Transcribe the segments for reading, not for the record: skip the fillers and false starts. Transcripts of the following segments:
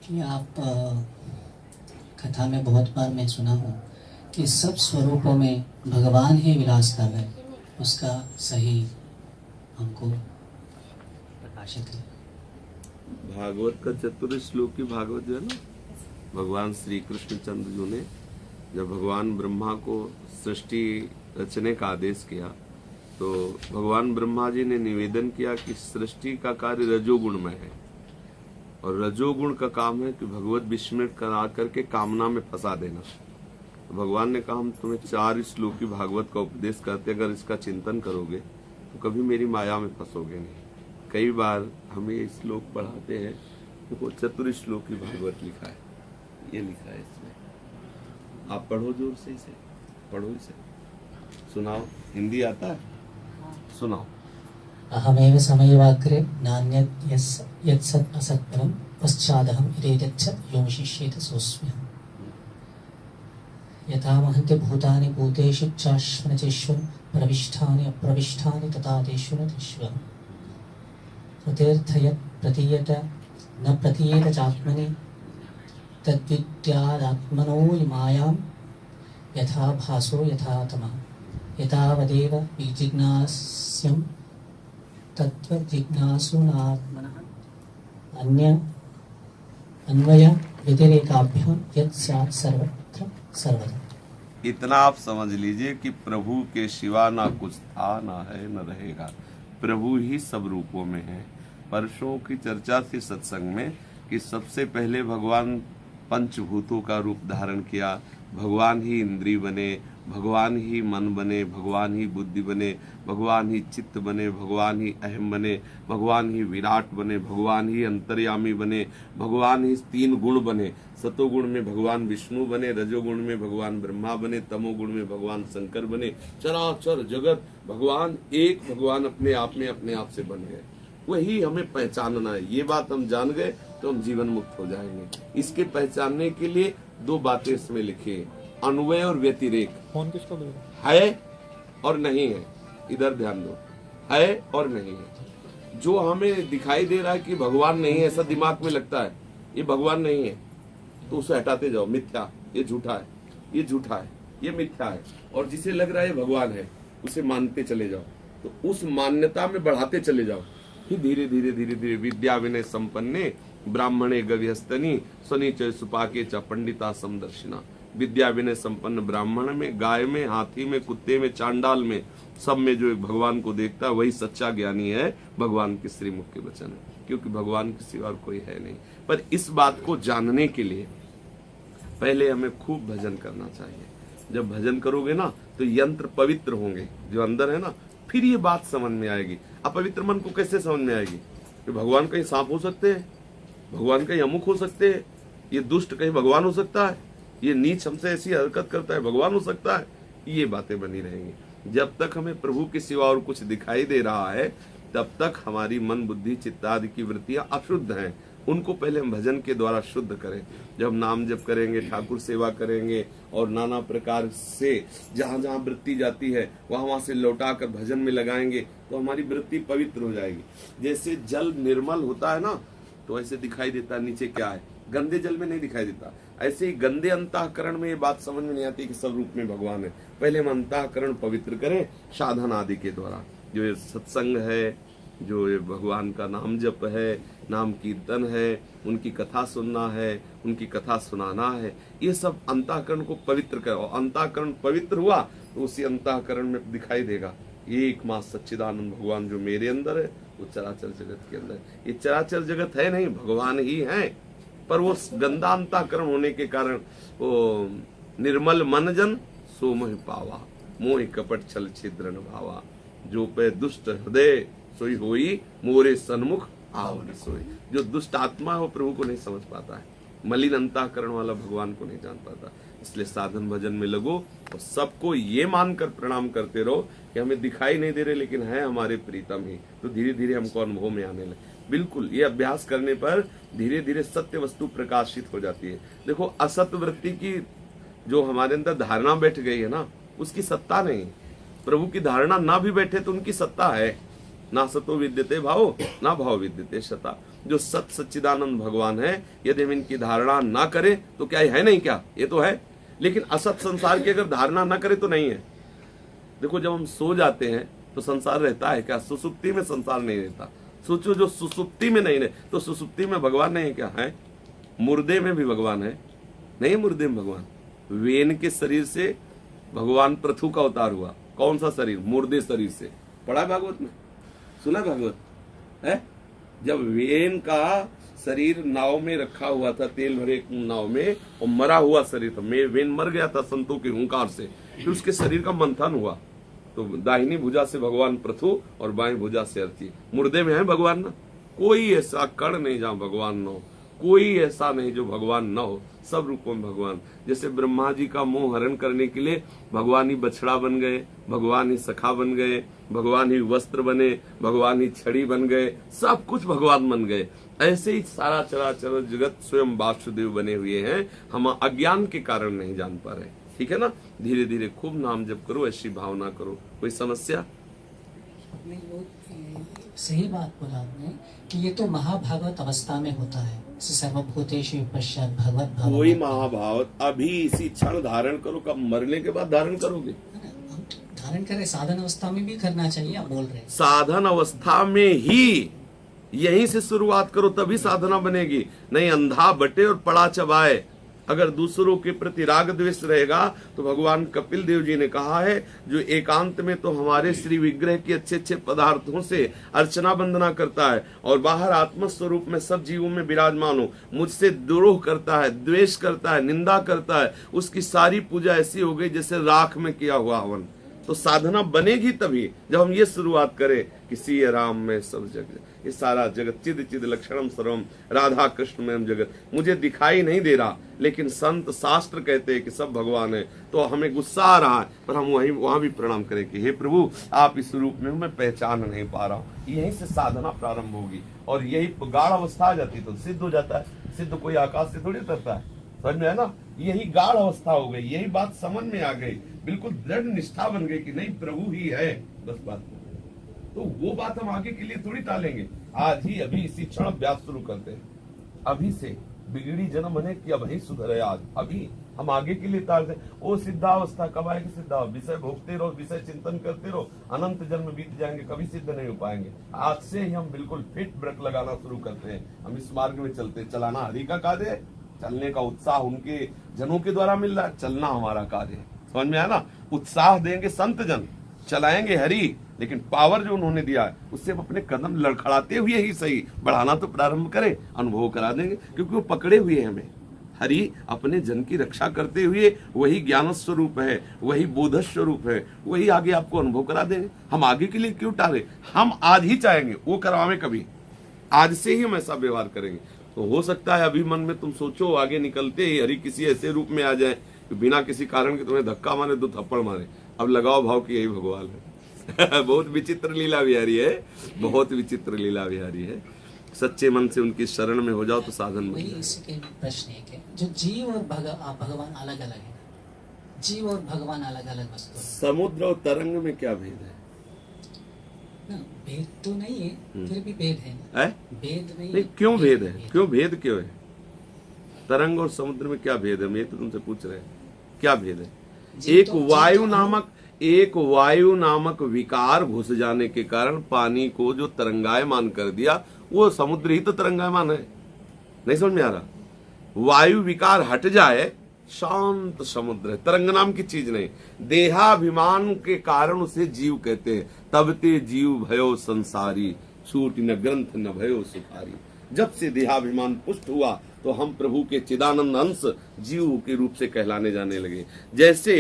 कि आप कथा में बहुत बार मैं सुना हूँ कि सब स्वरूपों में भगवान ही विलास कर रहे हैं, उसका सही हमको प्रकाशित करें। भागवत का चतुर्थ श्लोक की भागवत जो है ना, भगवान श्री कृष्ण चंद्र जी ने जब भगवान ब्रह्मा को सृष्टि रचने का आदेश किया तो भगवान ब्रह्मा जी ने निवेदन किया कि सृष्टि का कार्य रजोगुण में है और रजोगुण का काम है कि भगवत विस्मृत करा करके कामना में फंसा देना। तो भगवान ने कहा हम तुम्हें 4 श्लोक की भागवत का उपदेश करते, अगर इसका चिंतन करोगे तो कभी मेरी माया में फंसोगे नहीं। कई बार हमें ये श्लोक पढ़ाते हैं, तो चतुर्थ श्लोक की भागवत लिखा है, ये लिखा है इसमें। आप पढ़ो जोर से इसे, पढ़ो इसे, सुनाओ। हिंदी आता है? सुनाओ। अहमेव समयवाग्रे नान्यत् यत्सत् असत्परं पश्चादहं यदेतच्छत् योमशिष्येत सोऽस्म्यहम्। यथा महन्ति भूतानि भूतेषु चाश्मनचेष्वन् प्रविष्ठानि अप्रविष्ठानि तथा तेषु न तेष्वहम्। प्रतीर्थयत् प्रतीयत न प्रतीयत चात्मनि तद्विद्यादात्मनो मायां यथा भासो यथा तमः। एतावदेव विजिज्ञास्यम् तत्त्वजिज्ञासूनात्मनः अन्वय व्यतिरेकाभ्यां यत् स्यात् सर्वत्र सर्वदा। इतना आप समझ लीजिए कि प्रभु के सिवा ना कुछ था, ना है, न रहेगा। प्रभु ही सब रूपों में है। परसों की चर्चा थी सत्संग में कि सबसे पहले भगवान पंचभूतों का रूप धारण किया, भगवान ही इंद्री बने, भगवान ही मन बने, भगवान ही बुद्धि बने, भगवान ही चित्त बने, भगवान ही अहम बने, भगवान ही विराट बने, भगवान ही अंतर्यामी बने, भगवान ही 3 गुण बने। सतोगुण में भगवान विष्णु बने, रजोगुण में भगवान ब्रह्मा बने, तमोगुण में भगवान शंकर बने। चराचर जगत भगवान एक भगवान अपने आप से बन गए। वही हमें पहचानना है। ये बात हम जान गए तो हम जीवन मुक्त हो जाएंगे। इसके पहचानने के लिए 2 बातें इसमें लिखी है, अन्वय और व्यतिरेक। फोन किसको दे? है और नहीं है, इधर ध्यान दो, है और नहीं है। जो हमें दिखाई दे रहा है कि भगवान नहीं है, ऐसा दिमाग में लगता है ये भगवान नहीं है, तो उसे हटाते जाओ। मिथ्या, ये झूठा है, ये झूठा है, ये मिथ्या है। और जिसे लग रहा है भगवान है, उसे मानते चले जाओ। तो उस मान्यता में बढ़ाते चले जाओ। फिर धीरे धीरे धीरे धीरे विद्या विनय संपन्ने ब्राह्मणे गव्यस्तनी स्वनिचय सुपाके च पंडिता समदर्शिना। विद्या विनय संपन्न ब्राह्मण में, गाय में, हाथी में, कुत्ते में, चांडाल में, सब में जो एक भगवान को देखता है वही सच्चा ज्ञानी है। भगवान के श्रीमुख के वचन है, क्योंकि भगवान के सिवा और कोई है नहीं। पर इस बात को जानने के लिए पहले हमें खूब भजन करना चाहिए। जब भजन करोगे ना तो यंत्र पवित्र होंगे जो अंदर है ना, फिर ये बात समझ में आएगी। अपवित्र मन को कैसे समझ में आएगी कि भगवान कहीं सांप हो सकते हैं, भगवान कहीं अमुक हो सकते हैं, ये दुष्ट कहीं भगवान हो सकता है, ये नीच हमसे ऐसी हरकत करता है भगवान हो सकता है। ये बातें बनी रहेंगी। जब तक हमें प्रभु के सिवा और कुछ दिखाई दे रहा है तब तक हमारी मन बुद्धि चित्त आदि की वृत्तियां अशुद्ध हैं। उनको पहले हम भजन के द्वारा शुद्ध करें। जब हम नाम जप करेंगे, ठाकुर सेवा करेंगे और नाना प्रकार से जहां जहां वृत्ति जाती है वहां से लौटा कर भजन में लगाएंगे तो हमारी वृत्ति पवित्र हो जाएगी। जैसे जल निर्मल होता है ना तो ऐसे दिखाई देता है नीचे क्या है, गंदे जल में नहीं दिखाई देता। ऐसे ही गंदे अंतःकरण में ये बात समझ में नहीं आती कि सब रूप में भगवान है। पहले हम अंतःकरण पवित्र करें साधन आदि के द्वारा। जो ये सत्संग है, जो ये भगवान का नाम जप है, नाम कीर्तन है, उनकी कथा सुनना है, उनकी कथा सुनाना है, ये सब अंतःकरण को पवित्र करो। अंतःकरण पवित्र हुआ तो उसी अंतःकरण में दिखाई देगा एक मां सच्चिदानंद भगवान जो मेरे अंदर है वो चराचर जगत के अंदर। ये चराचर जगत है नहीं, भगवान ही है। पर वो गंदा अंतःकरण होने के कारण वो निर्मल मन जन सो मोह पावा, मोह कपट छल छिद्र न भावा। जो पे दुष्ट हृदय सोई होई मोरे सन्मुख आओ न सोई। जो दुष्ट आत्मा है वो प्रभु को नहीं समझ पाता है, मलिन अंतःकरण वाला भगवान को नहीं जान पाता। इसलिए साधन भजन में लगो और सबको ये मानकर प्रणाम करते रहो कि हमें दिखाई नहीं दे रहे लेकिन है हमारे प्रीतम ही। तो धीरे धीरे हमको अनुभव में आने लगे। बिल्कुल ये अभ्यास करने पर धीरे धीरे सत्य वस्तु प्रकाशित हो जाती है। देखो असत वृत्ति की जो हमारे अंदर धारणा बैठ गई है ना, उसकी सत्ता नहीं। प्रभु की धारणा ना भी बैठे तो उनकी सत्ता है। ना सतो विद्यते भावो ना भाव विद्यते सता। जो सत सच्चिदानंद भगवान है, यदि हम इनकी धारणा ना करें तो क्या है नहीं, क्या ये तो है, लेकिन असत संसार की अगर धारणा ना करें तो नहीं है। देखो जब हम सो जाते हैं तो संसार रहता है क्या? सुसुप्ति में संसार नहीं रहता। सोचो जो सुसुप्ति में नहीं रहे तो सुसुप्ति में भगवान नहीं है क्या? है। मुर्दे में भी भगवान है नहीं? मुर्दे में भगवान, वेन के शरीर से भगवान पृथु का अवतार हुआ। कौन सा शरीर? मुर्दे शरीर से। पढ़ा भागवत में, सुना भागवत है? जब वेन का शरीर नाव में रखा हुआ था, तेल भरे नाव में, और मरा हुआ शरीर था, वेन मर गया था संतों के हुंकार से, फिर उसके शरीर का मंथन हुआ तो दाहिनी भुजा से भगवान पृथु और बाएं भुजा से अर्थी। मुर्दे में है भगवान ना। कोई ऐसा कण नहीं जहां भगवान न हो, कोई ऐसा नहीं जो भगवान न हो, सब रूपों में भगवान। जैसे ब्रह्मा जी का मोह हरण करने के लिए भगवान ही बछड़ा बन गए, भगवान ही सखा बन गए, भगवान ही वस्त्र बने, भगवान ही छड़ी बन गए, सब कुछ भगवान बन गए। ऐसे ही सारा चराचर जगत स्वयं वासुदेव बने हुए हैं, हम अज्ञान के कारण नहीं जान पा रहे। ठीक है ना? धीरे धीरे खूब नाम जप करो, ऐसी भावना करो। कोई समस्या? सही बात बोला आपने कि ये तो महाभागवत अवस्था में होता है, सर्वभूतेषु पश्चात भगवत भाव। कोई महाभावत अभी इसी क्षण धारण करो, कब मरने के बाद धारण करोगे? धारण करें, साधन अवस्था में भी करना चाहिए, आप बोल रहे हैं। साधन अवस्था में ही यहीं से शुरुआत करो, तभी साधना बनेगी। नहीं अंधा बटे और पड़ा चबाए। अगर दूसरों के प्रति राग द्वेष रहेगा तो भगवान कपिल देव जी ने कहा है, जो एकांत में तो हमारे श्री विग्रह के अच्छे अच्छे पदार्थों से अर्चना वंदना करता है और बाहर आत्म स्वरूप में सब जीवों में विराजमान हो, मुझसे द्रोह करता है, द्वेष करता है, निंदा करता है, उसकी सारी पूजा ऐसी हो गई जैसे राख में किया हुआ हवन। तो साधना बनेगी तभी जब हम ये शुरुआत करें कि सिय राम में सब जगत, ये सारा जगत चिद चिद लक्षणम सर्वम राधा कृष्ण में जगत। मुझे दिखाई नहीं दे रहा, लेकिन संत शास्त्र कहते हैं कि सब भगवान है। तो हमें गुस्सा आ रहा है, पर हम वहां भी प्रणाम करें कि हे प्रभु, आप इस रूप में मैं पहचान नहीं पा रहा हूँ। यहीं से साधना प्रारंभ होगी और यही गाढ़ अवस्था आ जाती तो सिद्ध हो जाता है। सिद्ध कोई आकाश से थोड़ी उतरता है, समझ में है ना? यही गाढ़ अवस्था हो गई, यही बात समझ में आ गई, बिल्कुल दृढ़ निष्ठा बन गई कि नहीं प्रभु ही है, बस बात। तो वो बात हम आगे के लिए थोड़ी टालेंगे, आज ही अभी इसी क्षण अभ्यास शुरू करते हैं। अभी से बिगड़ी जन्म है कि अब ही सुधरे, आज अभी हम आगे के लिए टाल दें। वो सिद्धावस्था कब आएगी? सिद्धा विषय भोगते रहो, विषय चिंतन करते रहो, अनंत जन्म बीत जाएंगे, कभी सिद्ध नहीं हो पाएंगे। आज से ही हम बिल्कुल फिट ब्रेक लगाना शुरू करते हैं। हम इस मार्ग में चलते, चलाना हरि का कार्य है, चलने का उत्साह उनके जनों के द्वारा मिल रहा है, चलना हमारा कार्य है। समझ में आया ना? उत्साह देंगे संत जन, चलाएंगे हरि, लेकिन पावर जो उन्होंने दिया है उससे अपने कदम लड़खड़ाते हुए ही सही बढ़ाना तो प्रारंभ करें, अनुभव करा देंगे, क्योंकि वो पकड़े हुए हैं हमें। हरि अपने जन की रक्षा करते हुए वही ज्ञान स्वरूप है, वही बोध स्वरूप है, वही आगे आपको अनुभव करा देंगे। हम आगे के लिए क्यों टाले? हम आज ही चाहेंगे, वो करवावे कभी, आज से ही हम ऐसा व्यवहार करेंगे। तो हो सकता है अभी मन में तुम सोचो आगे निकलते ही हरि किसी ऐसे रूप में आ जाए कि बिना किसी कारण के तुम्हें धक्का मारे, दो थप्पड़ मारे। अब लगाओ भाव कि यही भगवान है। बहुत विचित्र लीला विहारी है, बहुत विचित्र लीला विहारी है। सच्चे मन से उनकी शरण में हो जाओ तो साधन बन जाए। इसके प्रश्न है कि जो जीव और भगवान अलग अलग है, जीव और भगवान अलग अलग वस्तु है। समुद्र और तरंग में क्या भेद है? भेद तो नहीं है, फिर भी भेद है। भेद नहीं, क्यों भेद है? क्यों भेद क्यों है? तरंग और समुद्र में क्या भेद है? मैं तो तुमसे पूछ रहे हैं, क्या भेद है? एक वायु नामक विकार घुस जाने के कारण पानी को जो तरंगायमान कर दिया, वो समुद्र ही तो तरंगायमान है। नहीं समझ में आ रहा? वायु विकार हट जाए, शांत समुद्र है, तरंग नाम की चीज नहीं। देहाभिमान के कारण उसे जीव कहते हैं। तब ते जीव भयो संसारी, छूट न ग्रंथ न भयो सुखारी। जब से देहाभिमान पुष्ट हुआ तो हम प्रभु के चिदानंद अंश जीव के रूप से कहलाने जाने लगे। जैसे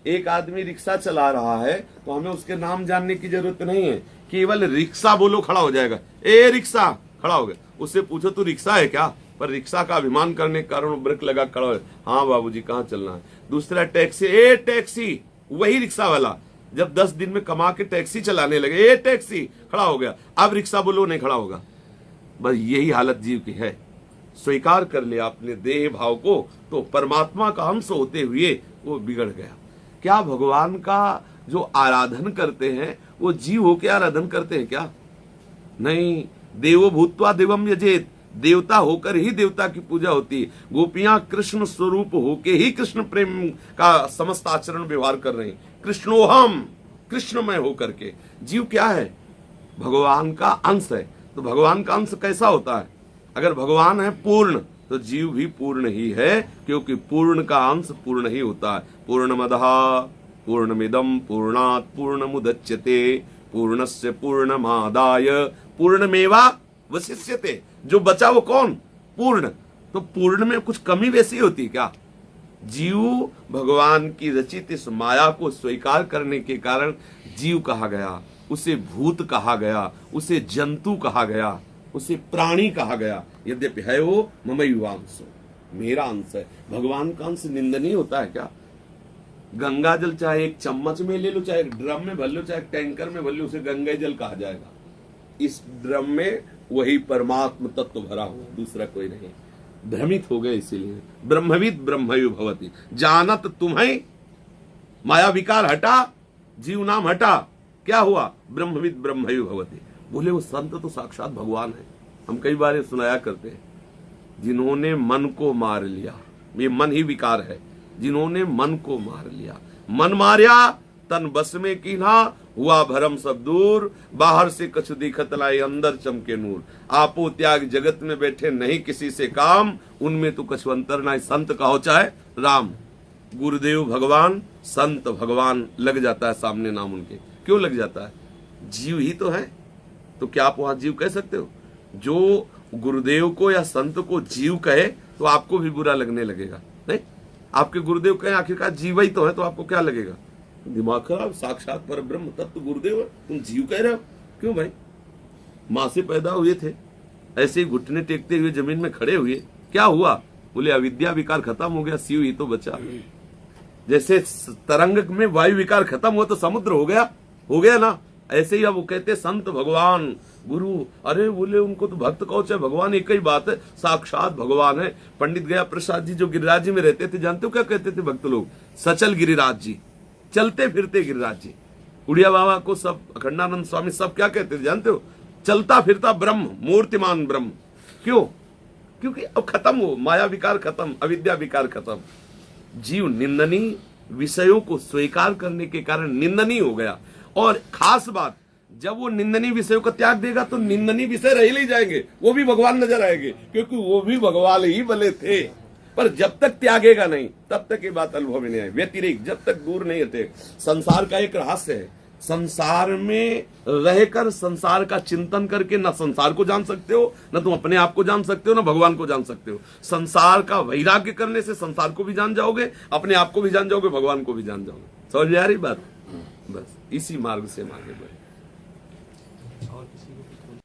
एक आदमी रिक्शा चला रहा है तो हमें उसके नाम जानने की जरूरत नहीं है, केवल रिक्शा बोलो खड़ा हो जाएगा। ए रिक्शा, खड़ा हो गया। उससे पूछो तू रिक्शा है क्या? पर रिक्शा का अभिमान करने के कारण ब्रेक लगा खड़ा है। हाँ बाबूजी कहाँ चलना है? दूसरा टैक्सी, ए टैक्सी, वही रिक्शा वाला जब 10 दिन में कमा के टैक्सी चलाने लगे, ए टैक्सी, खड़ा हो गया। अब रिक्शा बोलो नहीं खड़ा होगा। बस यही हालत जीव की है। स्वीकार कर लिया अपने देह भाव को तो परमात्मा का अंश होते हुए वो बिगड़ गया। क्या भगवान का जो आराधन करते हैं वो जीव होके आराधन करते हैं क्या? नहीं, देवो भूतवा देवम यजेत, देवता होकर ही देवता की पूजा होती है। गोपियां कृष्ण स्वरूप होके ही कृष्ण प्रेम का समस्त आचरण व्यवहार कर रही, कृष्णोहम, कृष्णमय होकर के। जीव क्या है? भगवान का अंश है। तो भगवान का अंश कैसा होता है? अगर भगवान है पूर्ण, तो जीव भी पूर्ण ही है, क्योंकि पूर्ण का अंश पूर्ण ही होता है। पूर्णमदः पूर्णमिदं पूर्णात् पूर्णमुदच्यते पूर्णस्य पूर्णमादाय पूर्णमेवावशिष्यते। जो बचा वो कौन? पूर्ण। तो पूर्ण में कुछ कमी वैसी होती है क्या? जीव भगवान की रचित इस माया को स्वीकार करने के कारण जीव कहा गया, उसे भूत कहा गया, उसे जंतु कहा गया, उसे प्राणी कहा गया। यद्यपि है वो ममैवांशो, मेरा अंश है। भगवान का अंश निंदनीय होता है क्या? गंगा जल चाहे एक चम्मच में ले लो, चाहे एक ड्रम में भर लो, चाहे एक टैंकर में भर लो, उसे गंगा जल कहा जाएगा। इस ड्रम में वही परमात्म तत्व भरा हुआ, दूसरा कोई नहीं। भ्रमित हो गए, इसीलिए ब्रह्मविद ब्रह्मयु भवति। जानत तुम्हें माया विकार हटा, जीव नाम हटा, क्या हुआ? ब्रह्मविद ब्रह्मयु भवति। बोले वो संत तो साक्षात भगवान है। हम कई बार ये सुनाया करते हैं, जिन्होंने मन को मार लिया, ये मन ही विकार है, जिन्होंने मन को मार लिया, मन मारिया तन बस में कीन्हा, हुआ भरम सब दूर, बाहर से कछु दिखत लाई अंदर चमके नूर। आपो त्याग जगत में बैठे नहीं किसी से काम, उनमें तो कछु अंतर ना। संत कहो चाहे राम, गुरुदेव भगवान, संत भगवान लग जाता है सामने नाम उनके। क्यों लग जाता है? जीव ही तो है। तो क्या आप वहां जीव कह सकते हो? जो गुरुदेव को या संत को जीव कहे तो आपको भी बुरा लगने लगेगा। नहीं, आपके गुरुदेव कहे आखिरकार जीव ही तो है, तो आपको क्या लगेगा? दिमाग खराब, साक्षात पर ब्रह्म तत्व गुरुदेव है, तुम जीव कह रहे हो। क्यों भाई? माँ से पैदा हुए थे, ऐसे ही घुटने टेकते हुए जमीन में खड़े हुए, क्या हुआ? बोले अविद्या विकार खत्म हो गया, शिव ही तो बचा। जैसे तरंग में वायु विकार खत्म हुआ तो समुद्र हो गया ना। ऐसे ही अब वो कहते संत भगवान गुरु, अरे बोले उनको तो भक्त कहो चाहे भगवान, एक ही बात है, साक्षात भगवान है। पंडित गया प्रसाद जी जो गिरिराज जी में रहते थे, जानते हो क्या कहते थे भक्त लोग? सचल गिरिराज जी, चलते फिरते गिरिराज जी। उड़िया बाबा को सब, अखंडानंद स्वामी सब क्या कहते थे जानते हो? चलता फिरता ब्रह्म, मूर्तिमान ब्रह्म। क्यों? क्योंकि अब खत्म हो, माया विकार खत्म, अविद्या विकार खत्म। जीव निंदनीय विषयों को स्वीकार करने के कारण निंदनीय हो गया। और खास बात, जब वो निंदनीय विषयों का त्याग देगा तो निंदनीय विषय रह ही जाएंगे, वो भी भगवान नजर आएंगे, क्योंकि वो भी भगवान ही बने थे। पर जब तक त्यागेगा नहीं, तब तक ये बात अनुभव में नहीं आए। व्यतिरिक्त जब तक दूर नहीं हटे। संसार का एक रहस्य है, संसार में रहकर संसार का चिंतन करके न संसार को जान सकते हो, न तुम अपने आप को जान सकते हो, न भगवान को जान सकते हो। संसार का वैराग्य करने से संसार को भी जान जाओगे, अपने आप को भी जान जाओगे, भगवान को भी जान जाओगे। समझ में आ रही बात? बस इसी मार्ग से हम आगे बढ़े।